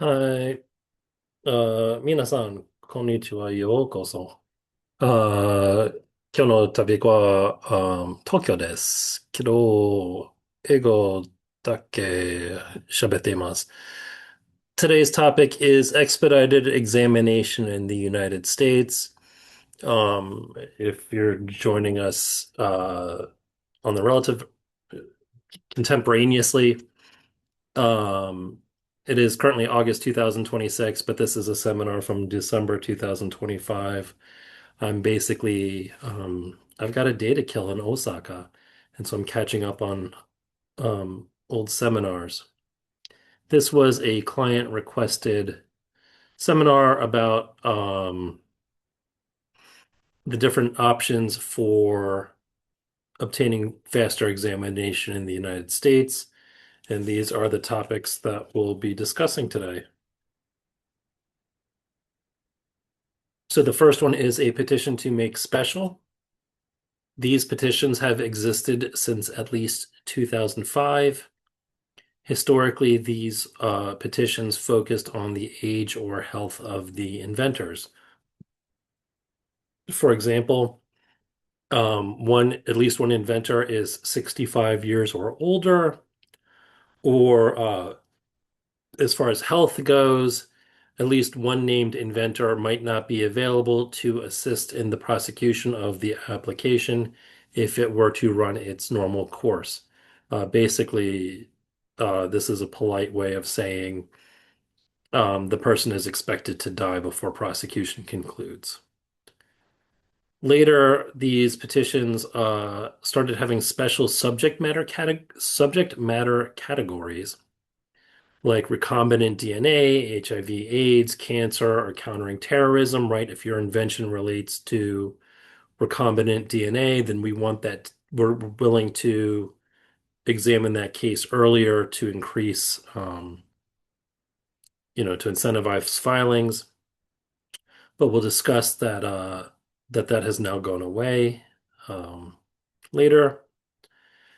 はい。皆さん、こんにちは。ようこそ。今日のトピックは、東京です。けど、英語だけ喋っています。Today's topic is expedited examination in the United States. If you're joining us on the relative contemporaneously, Um, it is currently August 2026, but this is a seminar from December 2025. I've got a day to kill in Osaka, and so I'm catching up on old seminars. This was a client requested seminar about the different options for obtaining faster examination in the United States, and these are the topics that we'll be discussing today. So the first one is a petition to make special. These petitions have existed since at least 2005. Historically, these petitions focused on the age or health of the inventors. For example, at least one inventor is 65 years or older, or as far as health goes, at least one named inventor might not be available to assist in the prosecution of the application if it were to run its normal course. Basically, this is a polite way of saying the person is expected to die before prosecution concludes. Later, these petitions started having special subject matter categories like recombinant DNA, HIV, AIDS, cancer, or countering terrorism, right? If your invention relates to recombinant DNA, then we're willing to examine that case earlier to increase, to incentivize filings. But we'll discuss that has now gone away later,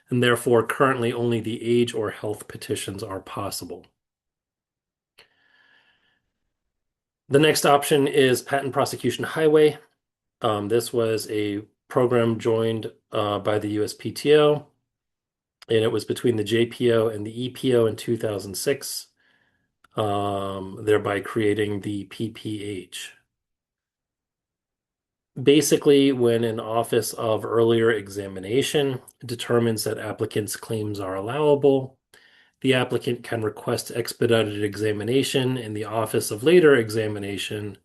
and therefore currently only the age or health petitions are possible. The next option is patent prosecution highway. This was a program joined by the USPTO, and it was between the JPO and the EPO in 2006, thereby creating the PPH. Basically, when an Office of Earlier Examination determines that applicants' claims are allowable, the applicant can request expedited examination in the Office of Later Examination,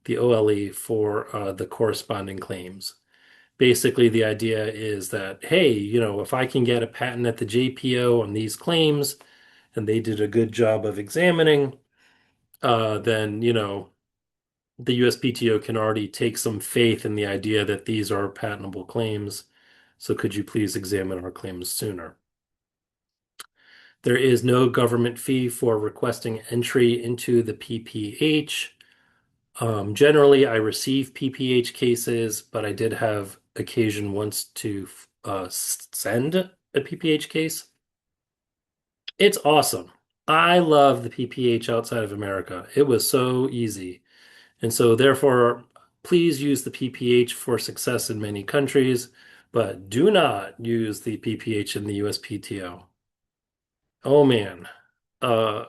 the OLE, for the corresponding claims. Basically, the idea is that, hey, if I can get a patent at the JPO on these claims and they did a good job of examining, then, the USPTO can already take some faith in the idea that these are patentable claims. So could you please examine our claims sooner? There is no government fee for requesting entry into the PPH. Generally, I receive PPH cases, but I did have occasion once to send a PPH case. It's awesome. I love the PPH outside of America. It was so easy. And so, therefore, please use the PPH for success in many countries, but do not use the PPH in the USPTO. Oh man. Uh,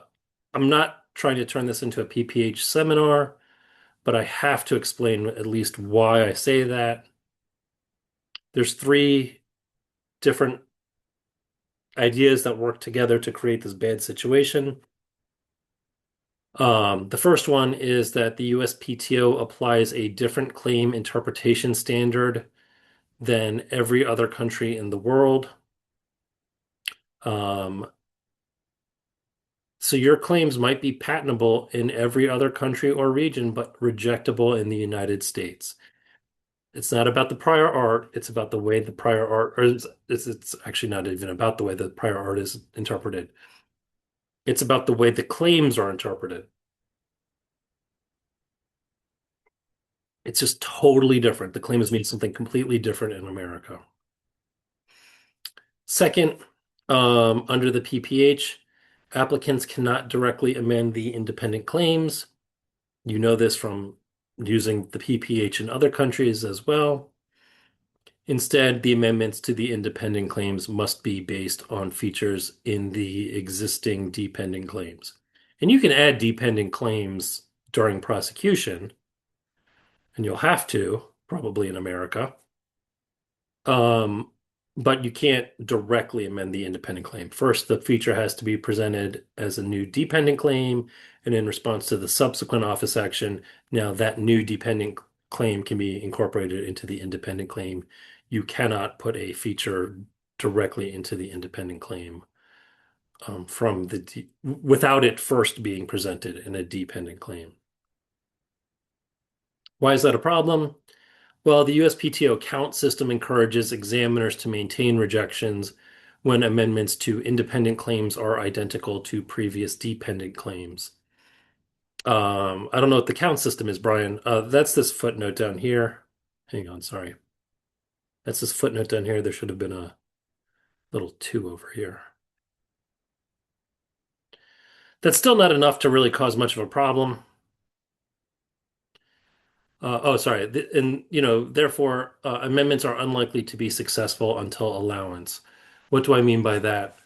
I'm not trying to turn this into a PPH seminar, but I have to explain at least why I say that. There's three different ideas that work together to create this bad situation. The first one is that the USPTO applies a different claim interpretation standard than every other country in the world. Um, so your claims might be patentable in every other country or region, but rejectable in the United States. It's not about the prior art. It's about the way the prior art, or it's actually not even about the way the prior art is interpreted. It's about the way the claims are interpreted. It's just totally different. The claims mean something completely different in America. Second, under the PPH, Applicants cannot directly amend the independent claims. You know this from using the PPH in other countries as well. Instead, the amendments to the independent claims must be based on features in the existing dependent claims. And you can add dependent claims during prosecution, and you'll have to, probably in America. Um, but you can't directly amend the independent claim. First, the feature has to be presented as a new dependent claim, and in response to the subsequent office action, now that new dependent claim can be incorporated into the independent claim. You cannot put a feature directly into the independent claim from the without it first being presented in a dependent claim. Why is that a problem? Well, the USPTO count system encourages examiners to maintain rejections when amendments to independent claims are identical to previous dependent claims. I don't know what the count system is, Brian. That's this footnote down here. Hang on, sorry. That's this footnote down here. There should have been a little two over here. That's still not enough to really cause much of a problem. Oh, sorry. And, therefore, amendments are unlikely to be successful until allowance. What do I mean by that?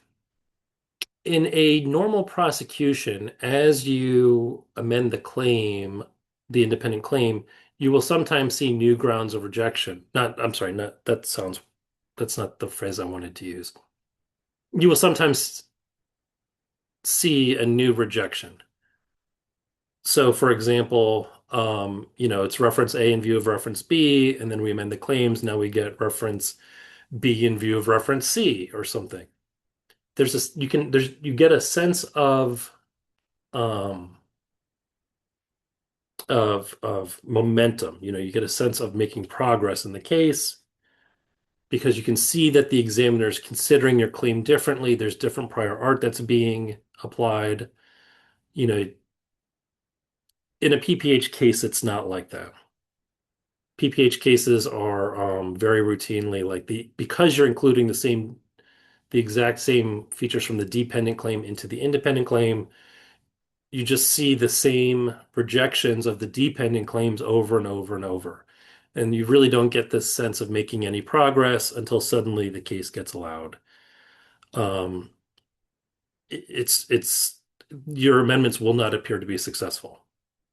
In a normal prosecution, as you amend the claim, the independent claim, you will sometimes see new grounds of rejection. I'm sorry, that's not the phrase I wanted to use. You will sometimes see a new rejection. So, for example, it's reference A in view of reference B, and then we amend the claims. Now we get reference B in view of reference C or something. You get a sense um, of momentum. You get a sense of making progress in the case because you can see that the examiner is considering your claim differently. There's different prior art that's being applied. You know, in a PPH case, it's not like that. PPH cases are very routinely like because you're including the exact same features from the dependent claim into the independent claim, you just see the same rejections of the dependent claims over and over and over. And you really don't get this sense of making any progress until suddenly the case gets allowed. Um, it's your amendments will not appear to be successful.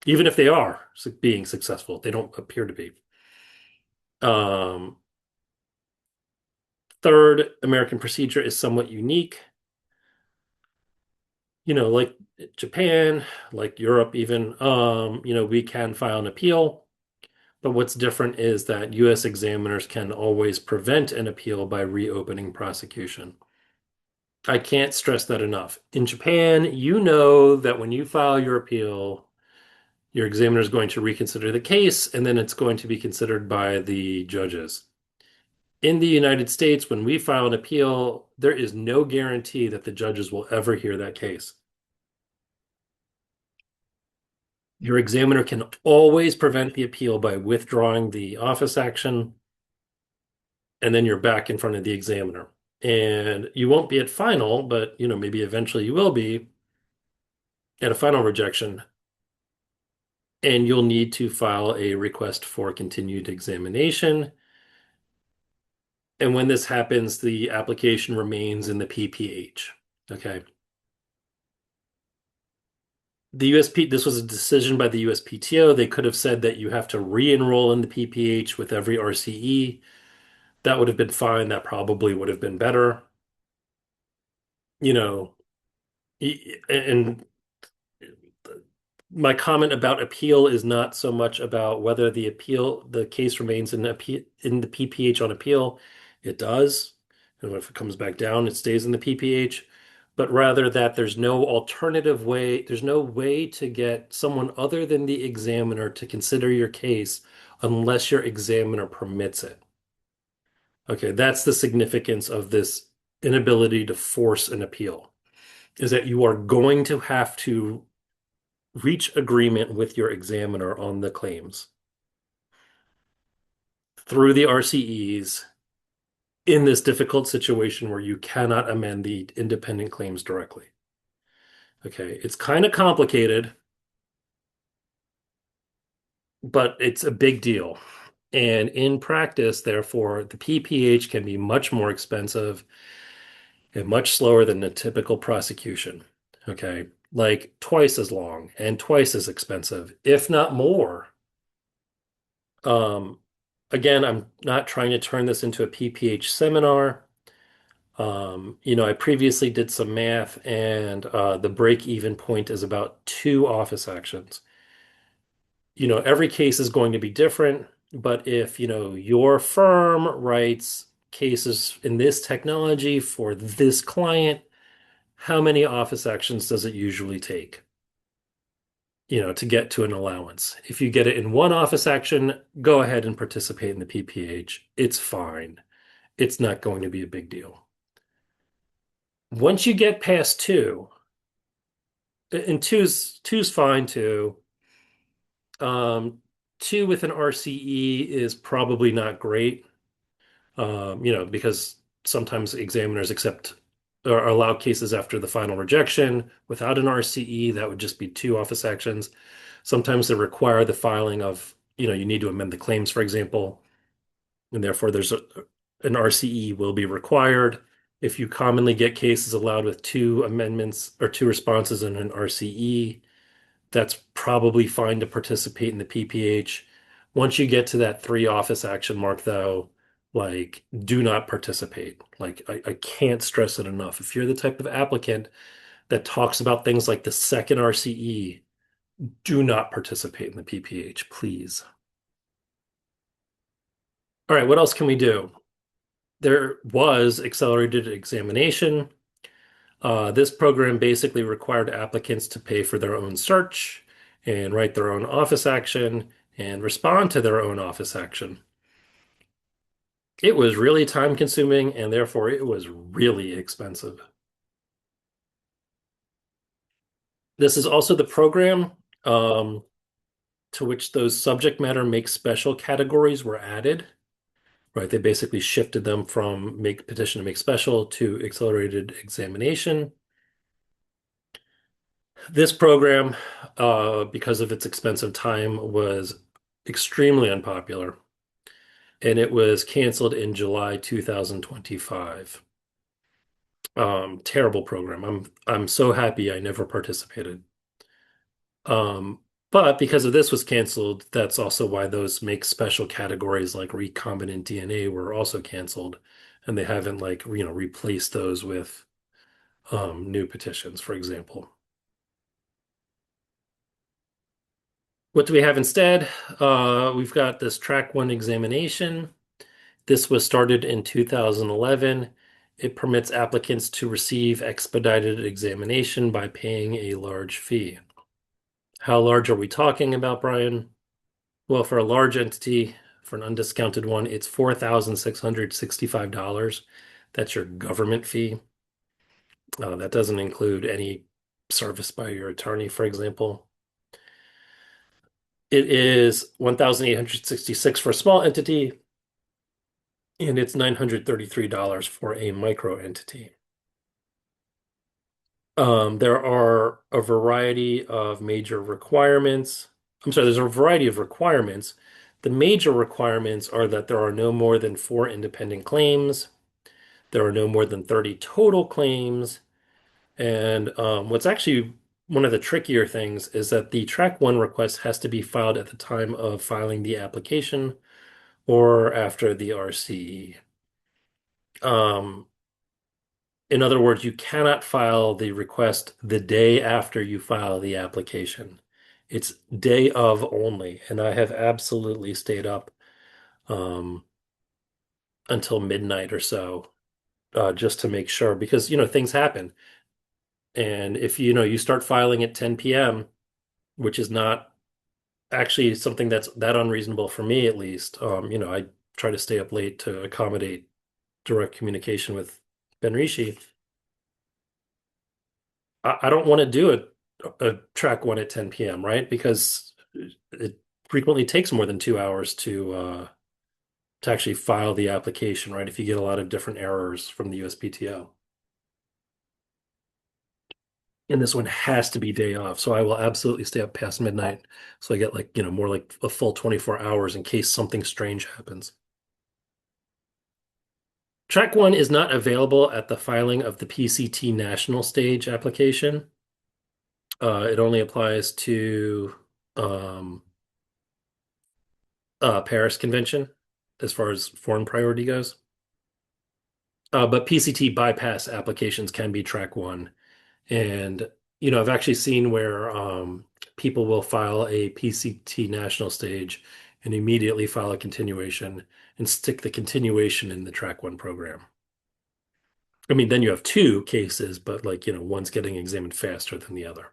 Even if they are being successful, they don't appear to be. Um, Third, American procedure is somewhat unique. Like Japan, like Europe even, we can file an appeal. But what's different is that US examiners can always prevent an appeal by reopening prosecution. I can't stress that enough. In Japan, you know that when you file your appeal, your examiner is going to reconsider the case and then it's going to be considered by the judges. In the United States, when we file an appeal, there is no guarantee that the judges will ever hear that case. Your examiner can always prevent the appeal by withdrawing the office action, and then you're back in front of the examiner. And you won't be at final, but maybe eventually you will be at a final rejection, and you'll need to file a request for continued examination. And when this happens, the application remains in the PPH. Okay. This was a decision by the USPTO. They could have said that you have to re-enroll in the PPH with every RCE. That would have been fine. That probably would have been better. You know, and my comment about appeal is not so much about whether the case remains in the PPH on appeal. It does. And if it comes back down, it stays in the PPH. But rather that there's no way to get someone other than the examiner to consider your case unless your examiner permits it. Okay, that's the significance of this inability to force an appeal, is that you are going to have to reach agreement with your examiner on the claims through the RCEs in this difficult situation where you cannot amend the independent claims directly. Okay, it's kind of complicated, but it's a big deal. And in practice, therefore, the PPH can be much more expensive and much slower than a typical prosecution. Okay, like twice as long and twice as expensive, if not more. Um, Again, I'm not trying to turn this into a PPH seminar. I previously did some math, and the break-even point is about two office actions. Every case is going to be different, but if, your firm writes cases in this technology for this client, how many office actions does it usually take, to get to an allowance? If you get it in one office action, go ahead and participate in the PPH. It's fine. It's not going to be a big deal. Once you get past two, and two's fine too. Um, Two with an RCE is probably not great. Because sometimes examiners accept or allow cases after the final rejection without an RCE. That would just be two office actions. Sometimes they require the filing of, you need to amend the claims, for example, and therefore an RCE will be required. If you commonly get cases allowed with two amendments or two responses and an RCE, that's probably fine to participate in the PPH. Once you get to that three office action mark, though, like, do not participate. Like, I can't stress it enough. If you're the type of applicant that talks about things like the second RCE, do not participate in the PPH, please. All right, what else can we do? There was accelerated examination. This program basically required applicants to pay for their own search and write their own office action and respond to their own office action. It was really time consuming and therefore it was really expensive. This is also the program um, to which those subject matter make special categories were added. Right, they basically shifted them from make petition to make special to accelerated examination. This program, because of its expensive time, was extremely unpopular, and it was canceled in July 2025. Terrible program. I'm so happy I never participated. But because of this was canceled, that's also why those make special categories like recombinant DNA were also canceled, and they haven't replaced those with new petitions, for example. What do we have instead? We've got this track one examination. This was started in 2011. It permits applicants to receive expedited examination by paying a large fee. How large are we talking about, Brian? Well, for a large entity, for an undiscounted one, it's $4,665. That's your government fee. That doesn't include any service by your attorney, for example. It is 1,866 for a small entity, and it's $933 for a micro entity. There are a variety of major requirements. I'm sorry, there's a variety of requirements. The major requirements are that there are no more than four independent claims. There are no more than 30 total claims. And what's actually one of the trickier things is that the track one request has to be filed at the time of filing the application or after the RCE. Um, in other words, you cannot file the request the day after you file the application. It's day of only, and I have absolutely stayed up um, until midnight or so just to make sure because things happen. And if you start filing at 10 p.m., which is not actually something that's that unreasonable for me at least, I try to stay up late to accommodate direct communication with Ben Rishi. I don't want to do a track one at 10 p.m., right? Because it frequently takes more than 2 hours to actually file the application, right? If you get a lot of different errors from the USPTO. And this one has to be day off. So I will absolutely stay up past midnight. So I get like, more like a full 24 hours in case something strange happens. Track one is not available at the filing of the PCT national stage application. It only applies to um, Paris Convention as far as foreign priority goes. But PCT bypass applications can be track one. And, I've actually seen where people will file a PCT national stage and immediately file a continuation and stick the continuation in the track one program. I mean, then you have two cases, but like, one's getting examined faster than the other.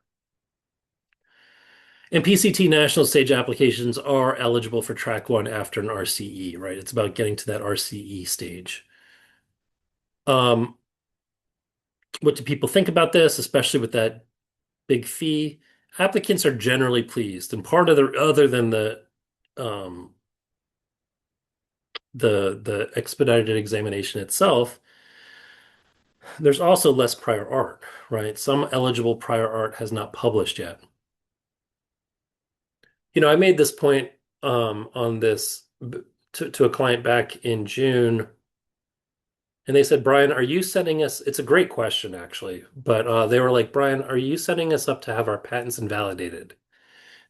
And PCT national stage applications are eligible for track one after an RCE, right? It's about getting to that RCE stage. Um, what do people think about this, especially with that big fee? Applicants are generally pleased, and part of the other than um, the expedited examination itself, there's also less prior art, right? Some eligible prior art has not published yet. I made this point on this to a client back in June, and they said, Brian, are you setting us? It's a great question, actually, but they were like, Brian, are you setting us up to have our patents invalidated?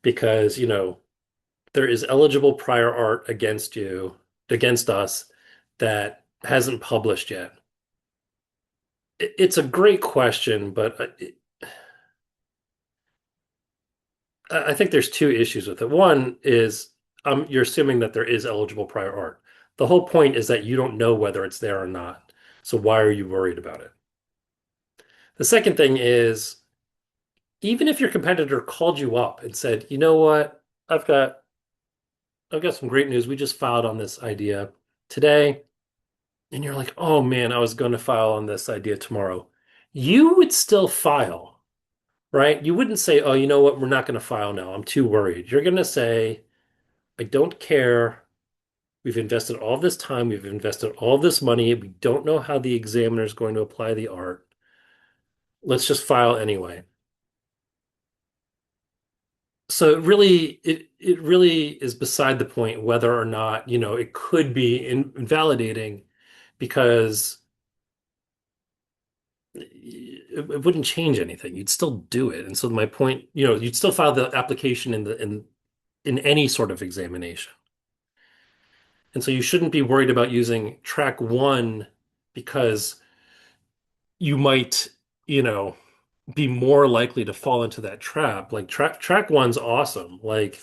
Because, there is eligible prior art against us, that hasn't published yet. It's a great question, but I think there's two issues with it. One is you're assuming that there is eligible prior art. The whole point is that you don't know whether it's there or not. So why are you worried about it? The second thing is, even if your competitor called you up and said, you know what, I've got I've got some great news. We just filed on this idea today. And you're like, oh man, I was going to file on this idea tomorrow. You would still file, right? You wouldn't say, oh, you know what, we're not going to file now. I'm too worried. You're going to say, I don't care. We've invested all this time. We've invested all this money. We don't know how the examiner is going to apply the art. Let's just file anyway. So it really is beside the point whether or not, it could be invalidating because it wouldn't change anything. You'd still do it. And so my point, you'd still file the application in any sort of examination. And so you shouldn't be worried about using track one because you might, you know, be more likely to fall into that trap. Like track one's awesome. Like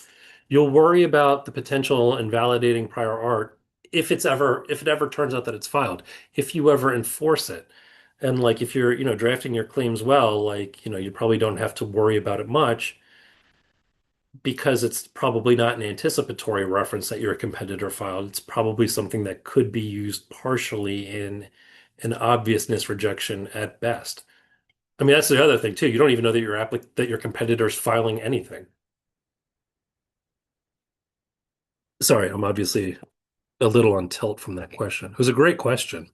you'll worry about the potential invalidating prior art if it ever turns out that it's filed, if you ever enforce it. And like if you're, drafting your claims well, like, you probably don't have to worry about it much because it's probably not an anticipatory reference that your competitor filed. It's probably something that could be used partially in an obviousness rejection at best. I mean, that's the other thing too. You don't even know that your competitor's filing anything. Sorry, I'm obviously a little on tilt from that question. It was a great question.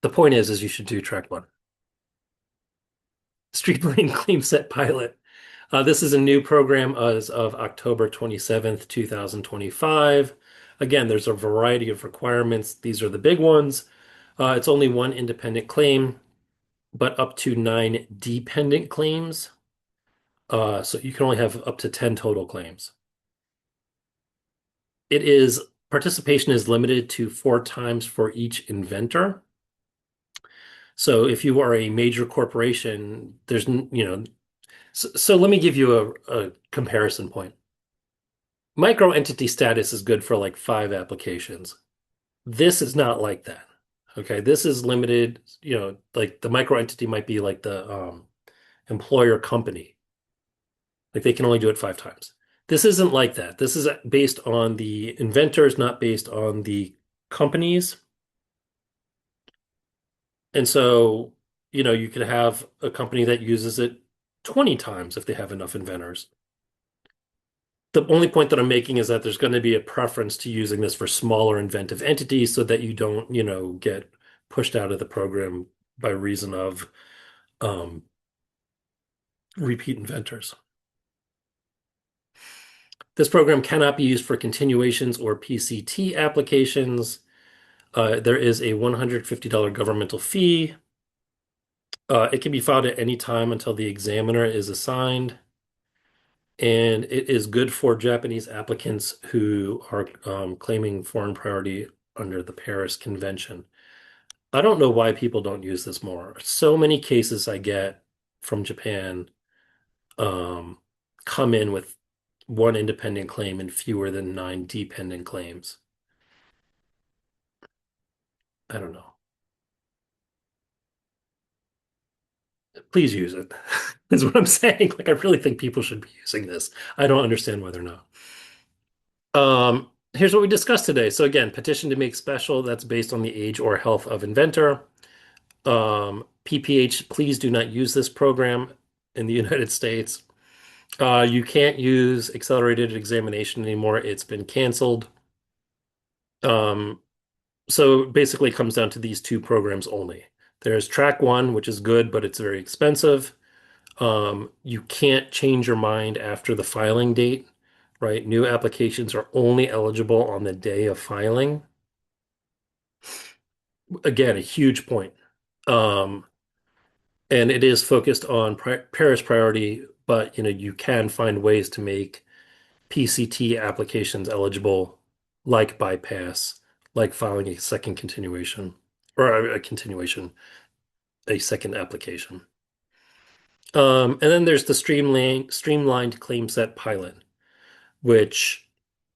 The point is you should do track one. Street Marine Claim Set Pilot. This is a new program as of October 27th, 2025. Again, there's a variety of requirements. These are the big ones. It's only one independent claim, but up to nine dependent claims. So you can only have up to 10 total claims. Participation is limited to 4 times for each inventor. So if you are a major corporation, so let me give you a comparison point. Micro entity status is good for like 5 applications. This is not like that. Okay, this is limited, like the micro entity might be like the employer company. Like they can only do it 5 times. This isn't like that. This is based on the inventors, not based on the companies. And so, you could have a company that uses it 20 times if they have enough inventors. The only point that I'm making is that there's going to be a preference to using this for smaller inventive entities so that you don't, get pushed out of the program by reason of repeat inventors. This program cannot be used for continuations or PCT applications. There is a $150 governmental fee. It can be filed at any time until the examiner is assigned. And it is good for Japanese applicants who are claiming foreign priority under the Paris Convention. I don't know why people don't use this more. So many cases I get from Japan um, come in with one independent claim and fewer than nine dependent claims. I don't know. Please use it, is what I'm saying. Like, I really think people should be using this. I don't understand why they're not. Here's what we discussed today. So again, petition to make special, that's based on the age or health of inventor. PPH, please do not use this program in the United States. You can't use accelerated examination anymore. It's been canceled. Um, so basically it comes down to these two programs only. There's track one, which is good, but it's very expensive. You can't change your mind after the filing date, right? New applications are only eligible on the day of filing. Again, a huge point. Um, and it is focused on Paris priority, but you can find ways to make PCT applications eligible, like bypass, like filing a second continuation or a continuation, a second application. And then there's the streamlined claim set pilot, which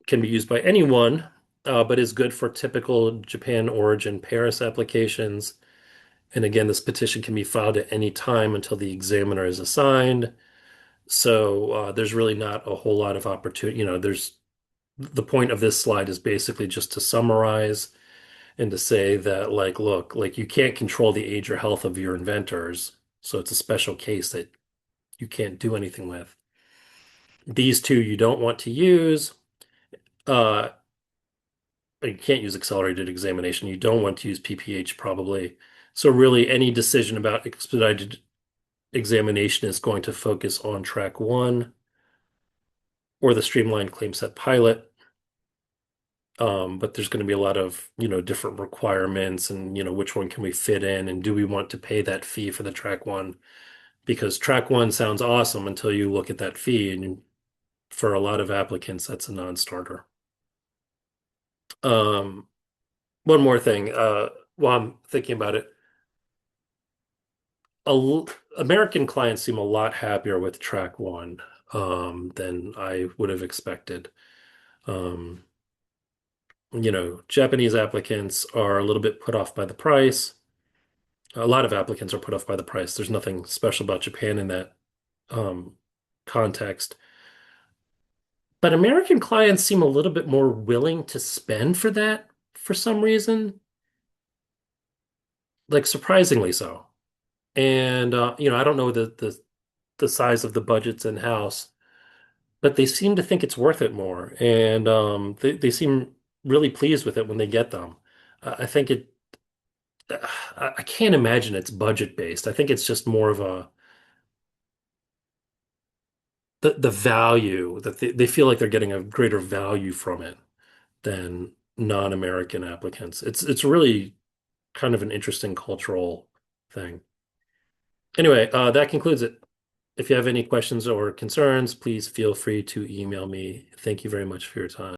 can be used by anyone, but is good for typical Japan origin Paris applications. And again, this petition can be filed at any time until the examiner is assigned. So there's really not a whole lot of opportunity. There's the point of this slide is basically just to summarize and to say that, like, look, like you can't control the age or health of your inventors. So it's a special case that you can't do anything with. These two you don't want to use. Uh, you can't use accelerated examination. You don't want to use PPH probably. So really any decision about expedited examination is going to focus on track one or the streamlined claim set pilot. But there's going to be a lot of, different requirements and, which one can we fit in and do we want to pay that fee for the track one? Because track one sounds awesome until you look at that fee, and for a lot of applicants, that's a non-starter. Um, One more thing, while I'm thinking about it, American clients seem a lot happier with track one, than I would have expected. Um, Japanese applicants are a little bit put off by the price. A lot of applicants are put off by the price. There's nothing special about Japan in that um, context. But American clients seem a little bit more willing to spend for that for some reason, like surprisingly so. And I don't know the size of the budgets in house, but they seem to think it's worth it more, and they seem really pleased with it when they get them. I think it. I can't imagine it's budget based. I think it's just more of the value that they feel like they're getting a greater value from it than non-American applicants. It's really kind of an interesting cultural thing. Anyway, that concludes it. If you have any questions or concerns, please feel free to email me. Thank you very much for your time.